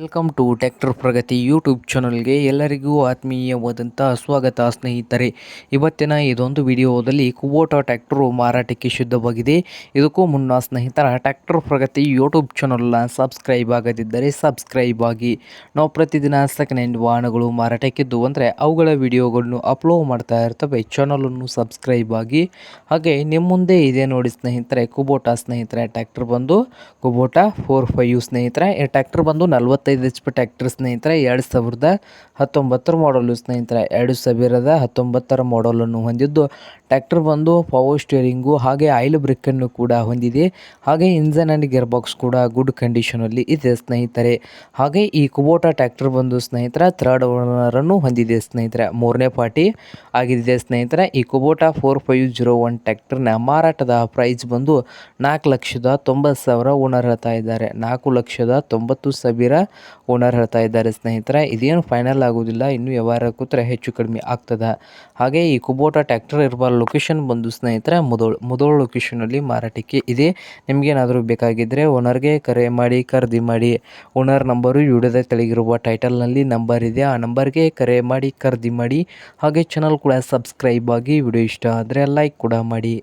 Welcome to tractor Pragati YouTube ಚಾನಲ್ಗೆ ಎಲ್ಲರಿಗೂ ಆತ್ಮೀಯವಾದಂಥ ಸ್ವಾಗತ ಸ್ನೇಹಿತರೆ. ಇವತ್ತಿನ ಇದೊಂದು ವಿಡಿಯೋದಲ್ಲಿ ಕುಬೋಟಾ ಟ್ರ್ಯಾಕ್ಟರು ಮಾರಾಟಕ್ಕೆ ಸಿದ್ಧವಾಗಿದೆ. ಇದಕ್ಕೂ ಮುನ್ನ ಸ್ನೇಹಿತರ ಟ್ರ್ಯಾಕ್ಟರ್ ಪ್ರಗತಿ ಯೂಟ್ಯೂಬ್ ಚಾನಲ್ನ ಸಬ್ಸ್ಕ್ರೈಬ್ ಆಗದಿದ್ದರೆ ಸಬ್ಸ್ಕ್ರೈಬ್ ಆಗಿ. ನಾವು ಪ್ರತಿದಿನ ಸೆಕೆಂಡ್ ಹ್ಯಾಂಡ್ ವಾಹನಗಳು ಮಾರಾಟಕ್ಕಿದ್ದು ಅಂದರೆ ಅವುಗಳ ವಿಡಿಯೋಗಳನ್ನು ಅಪ್ಲೋಡ್ ಮಾಡ್ತಾ ಇರ್ತವೆ. ಚಾನಲನ್ನು ಸಬ್ಸ್ಕ್ರೈಬ್ ಆಗಿ. ಹಾಗೆ ನಿಮ್ಮ ಮುಂದೆ ಇದೆ ನೋಡಿ ಸ್ನೇಹಿತರೆ, ಕುಬೋಟಾ ಸ್ನೇಹಿತರೆ ಟ್ರ್ಯಾಕ್ಟರ್ ಬಂದು ಕುಬೋಟಾ 45 ಸ್ನೇಹಿತರೆ. ಈ ಟ್ರ್ಯಾಕ್ಟರ್ ಬಂದು 45 HP ಟ್ರ್ಯಾಕ್ಟರ್ ಸ್ನೇಹಿತರೆ. 2019 ಮಾಡಲು ಸ್ನೇಹಿತರೆ. 2019 ಮಾಡಲನ್ನು ಹೊಂದಿದ್ದು ಟ್ರ್ಯಾಕ್ಟರ್ ಬಂದು ಪವರ್ ಸ್ಟೀರಿಂಗು ಹಾಗೆ ಆಯಿಲ್ ಬ್ರೇಕನ್ನು ಕೂಡ ಹೊಂದಿದೆ. ಹಾಗೆ ಇಂಜನ್ ಆ್ಯಂಡ್ ಗೇರ್ ಬಾಕ್ಸ್ ಕೂಡ ಗುಡ್ ಕಂಡೀಷನಲ್ಲಿ ಇದೆ ಸ್ನೇಹಿತರೆ. ಹಾಗೆ ಈ ಕುಬೋಟಾ ಟ್ರ್ಯಾಕ್ಟರ್ ಬಂದು ಸ್ನೇಹಿತರೆ ಥರ್ಡ್ ಓನರನ್ನು ಹೊಂದಿದೆ ಸ್ನೇಹಿತರೆ. ಮೂರನೇ ಪಾರ್ಟಿ ಆಗಿದೆ ಸ್ನೇಹಿತರೆ. ಈ ಕುಬೋಟಾ 4501 ಟ್ರ್ಯಾಕ್ಟರ್ನ ಮಾರಾಟದ ಪ್ರೈಸ್ ಬಂದು 4,90,000 ಓನರ್ ಹೇಳ್ತಾ ಇದ್ದಾರೆ. 4,90,000 ಓನರ್ ಹೇಳ್ತಾ ಇದ್ದಾರೆ ಸ್ನೇಹಿತರೆ. ಇದೇನು ಫೈನಲ್ ಆಗೋದಿಲ್ಲ, ಇನ್ನು ವ್ಯವಹಾರ ಕೂತ್ರೆ ಹೆಚ್ಚು ಕಡಿಮೆ ಆಗ್ತದೆ. ಹಾಗೆ ಈ ಕುಬೋಟಾ ಟ್ರ್ಯಾಕ್ಟರ್ ಇರುವ ಲೊಕೇಶನ್ ಬಂದು ಸ್ನೇಹಿತರೆ ಮುದೋಳ್ ಲೊಕೇಶನಲ್ಲಿ ಮಾರಾಟಕ್ಕೆ ಇದೆ. ನಿಮಗೇನಾದರೂ ಬೇಕಾಗಿದ್ದರೆ ಓನರ್ಗೆ ಕರೆ ಮಾಡಿ ಖರೀದಿ ಮಾಡಿ. ಓನರ್ ನಂಬರು ವಿಡಿಯೋದ ತೆಳಗಿರುವ ಟೈಟಲ್ನಲ್ಲಿ ನಂಬರ್ ಇದೆ, ಆ ನಂಬರ್ಗೆ ಕರೆ ಮಾಡಿ ಖರೀದಿ ಮಾಡಿ. ಹಾಗೆ ಚಾನಲ್ ಕೂಡ ಸಬ್ಸ್ಕ್ರೈಬ್ ಆಗಿ. ವಿಡಿಯೋ ಇಷ್ಟ ಆದರೆ ಲೈಕ್ ಕೂಡ ಮಾಡಿ.